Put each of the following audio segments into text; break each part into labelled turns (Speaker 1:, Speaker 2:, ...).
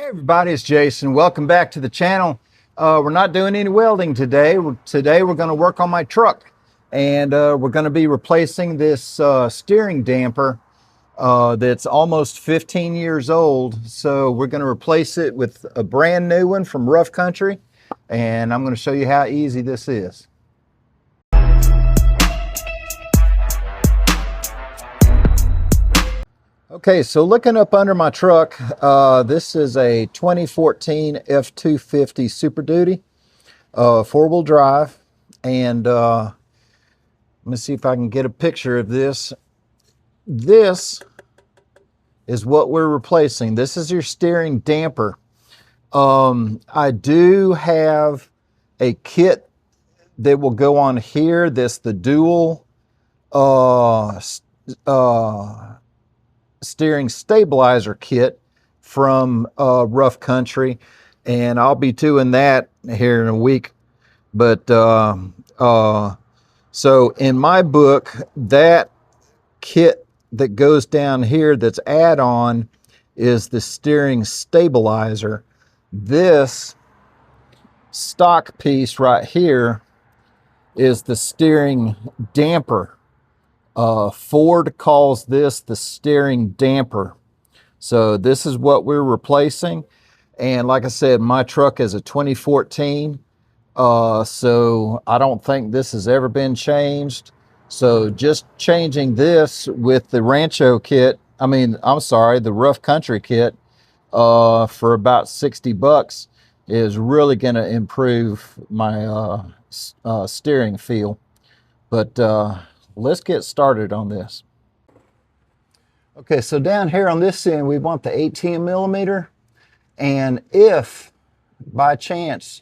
Speaker 1: Hey everybody, it's Jason. Welcome back to the channel. We're not doing any welding today. Today we're going to work on my truck, and we're going to be replacing this steering damper that's almost 15 years old. So we're going to replace it with a brand new one from Rough Country, and I'm going to show you how easy this is. Okay, so looking up under my truck, this is a 2014 F250 Super Duty, four-wheel drive, and let me see if I can get a picture of this. This is what we're replacing. This is your steering damper. I do have a kit that will go on here. This the dual steering stabilizer kit from Rough Country, and I'll be doing that here in a week. But so in my book, that kit that goes down here that's add-on is the steering stabilizer. This stock piece right here is the steering damper. Ford calls this the steering damper. So this is what we're replacing. And like I said, my truck is a 2014. So I don't think this has ever been changed. So just changing this with the Rancho kit, the Rough Country kit, for about 60 bucks is really going to improve my steering feel. But let's get started on this. Okay, so down here on this end, we want the 18 millimeter. And if by chance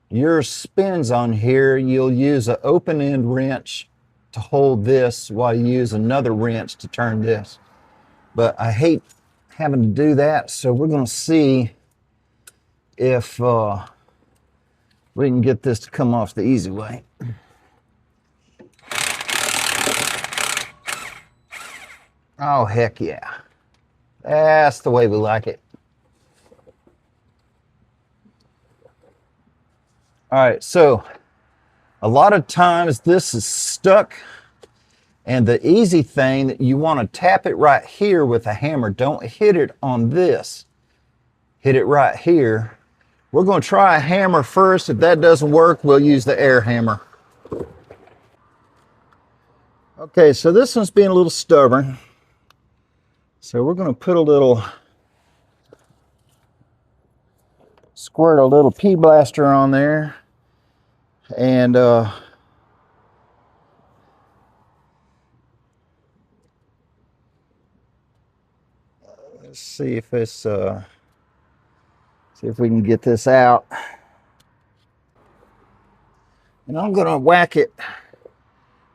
Speaker 1: yours spins on here, you'll use an open end wrench to hold this while you use another wrench to turn this. But I hate having to do that, so we're going to see if we can get this to come off the easy way. Oh, heck yeah. That's the way we like it. All right, so a lot of times this is stuck, and the easy thing that you want to tap it right here with a hammer. Don't hit it on this. Hit it right here. We're going to try a hammer first. If that doesn't work, we'll use the air hammer. Okay, so this one's being a little stubborn. So we're going to put a little, squirt a little pea blaster on there, and let's see if it's see if we can get this out. And I'm going to whack it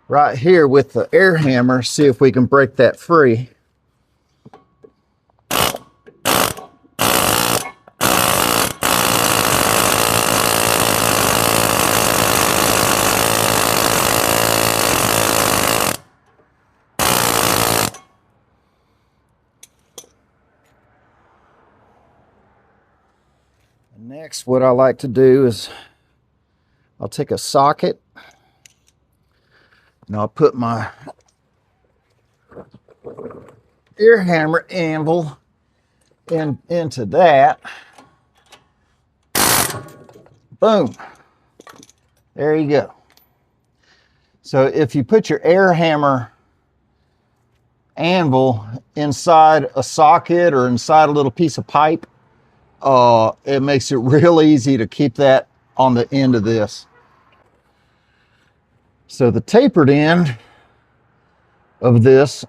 Speaker 1: right here with the air hammer, see if we can break that free. Next, what I like to do is I'll take a socket and I'll put my air hammer anvil into that. Boom. There you go. So if you put your air hammer anvil inside a socket or inside a little piece of pipe, it makes it real easy to keep that on the end of this. So the tapered end of this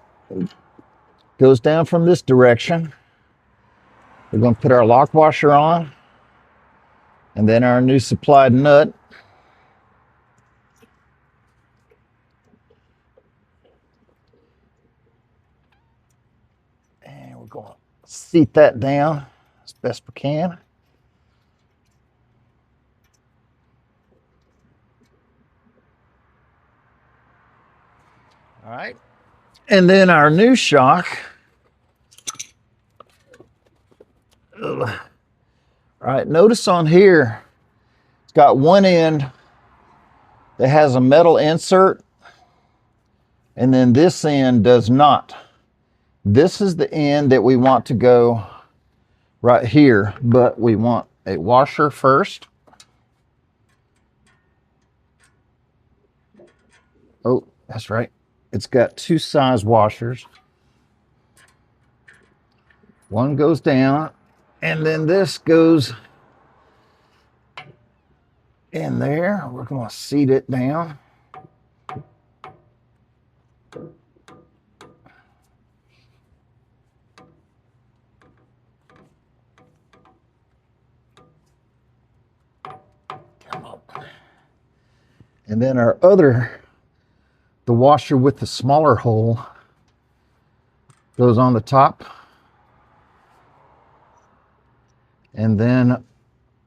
Speaker 1: goes down from this direction. We're going to put our lock washer on, and then our new supplied nut. And we're going to seat that down as best we can. All right. And then our new shock All right, notice on here, it's got one end that has a metal insert, and then this end does not. This is the end that we want to go right here, but we want a washer first. Oh, that's right. It's got two size washers. One goes down, and then this goes in there. We're going to seat it down. And then our other, the washer with the smaller hole, goes on the top. And then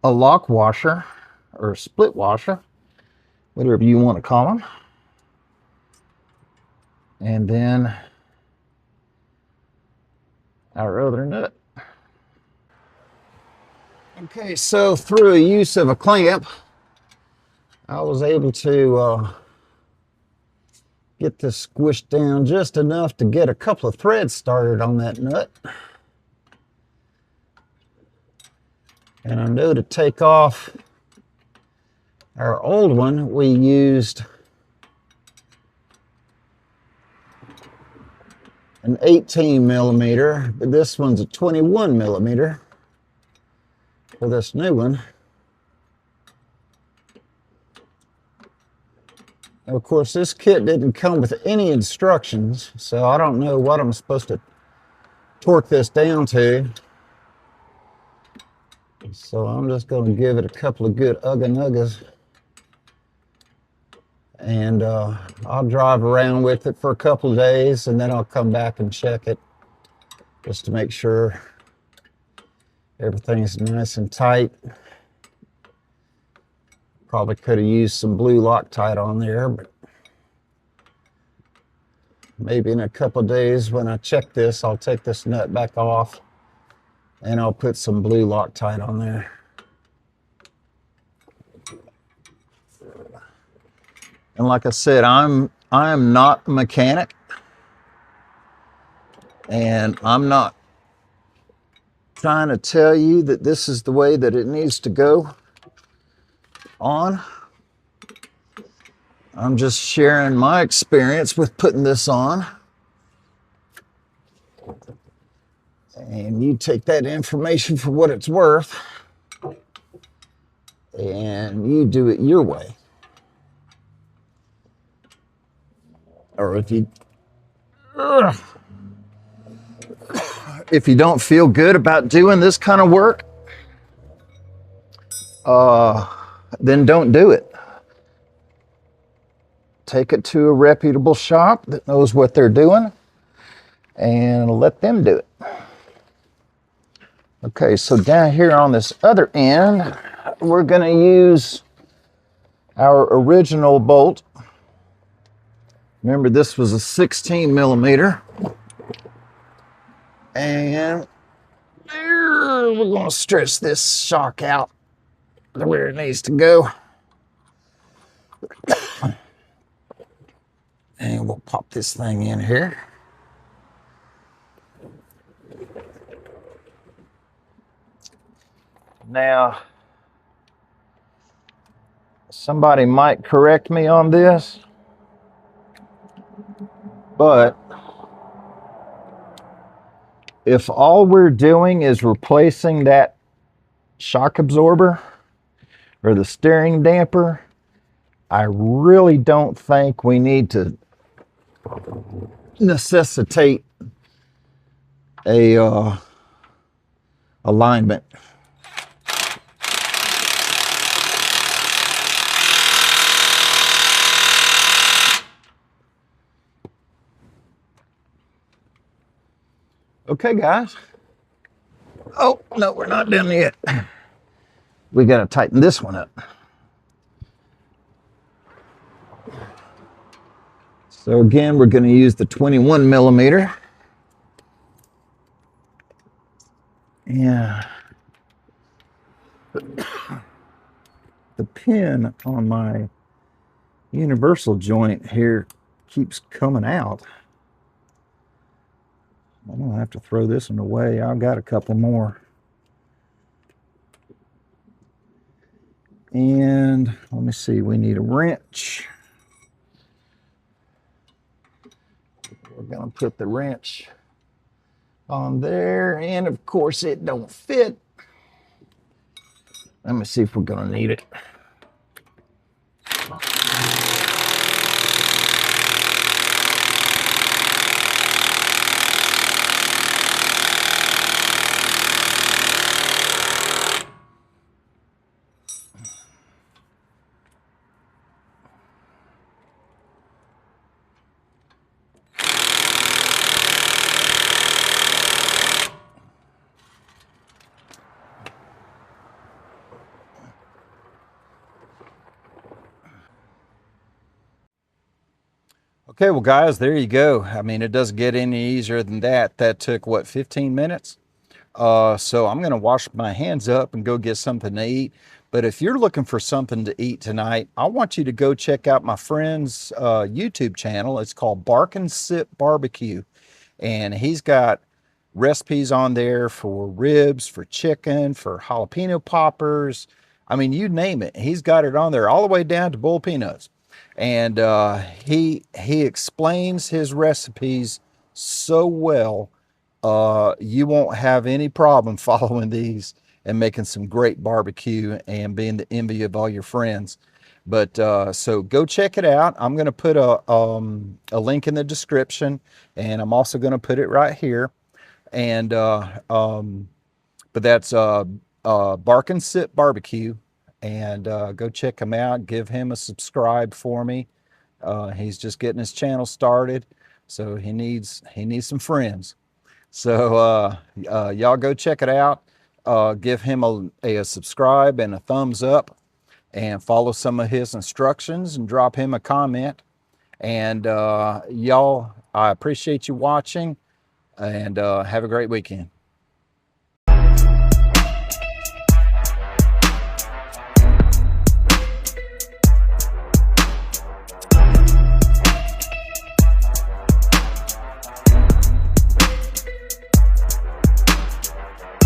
Speaker 1: a lock washer, or a split washer, whatever you want to call them. And then our other nut. Okay, so through a use of a clamp, I was able to get this squished down just enough to get a couple of threads started on that nut. And I know to take off our old one, we used an 18 millimeter, but this one's a 21 millimeter for this new one. Of course, this kit didn't come with any instructions, so I don't know what I'm supposed to torque this down to. So I'm just going to give it a couple of good ugga-nuggas. And I'll drive around with it for a couple of days, and then I'll come back and check it just to make sure everything's nice and tight. Probably could have used some blue Loctite on there, but maybe in a couple of days when I check this, I'll take this nut back off and I'll put some blue Loctite on there. And like I said, I am not a mechanic, and I'm not trying to tell you that this is the way that it needs to go on. I'm just sharing my experience with putting this on. And you take that information for what it's worth, and you do it your way. Or if you don't feel good about doing this kind of work, then don't do it. Take it to a reputable shop that knows what they're doing and let them do it. Okay, so down here on this other end, we're going to use our original bolt. Remember, this was a 16 millimeter. And we're going to stretch this shock out to where it needs to go. And we'll pop this thing in here. Now, somebody might correct me on this, but if all we're doing is replacing that shock absorber or the steering damper, I really don't think we need to necessitate a alignment. Okay, guys. Oh, no, we're not done yet. We got to tighten this one up. So again, we're going to use the 21 millimeter. Yeah. The pin on my universal joint here keeps coming out. I'm gonna have to throw this one away. I've got a couple more. And let me see, we need a wrench. We're gonna put the wrench on there, and of course it don't fit. Let me see if we're gonna need it. Okay, well, guys, there you go. I mean, it doesn't get any easier than that. That took, what, 15 minutes? So I'm going to wash my hands up and go get something to eat. But if you're looking for something to eat tonight, I want you to go check out my friend's YouTube channel. It's called Bark and Sip Barbecue. And he's got recipes on there for ribs, for chicken, for jalapeno poppers. I mean, you name it. He's got it on there all the way down to bull peanuts. And he explains his recipes so well, you won't have any problem following these and making some great barbecue and being the envy of all your friends. But so go check it out. I'm going to put a link in the description, and I'm also going to put it right here. And but that's Bark and Sip Barbecue, and go check him out. Give him a subscribe for me. He's just getting his channel started, so he needs some friends. So y'all go check it out. Give him a subscribe and a thumbs up, and follow some of his instructions, and drop him a comment. And y'all, I appreciate you watching, and have a great weekend.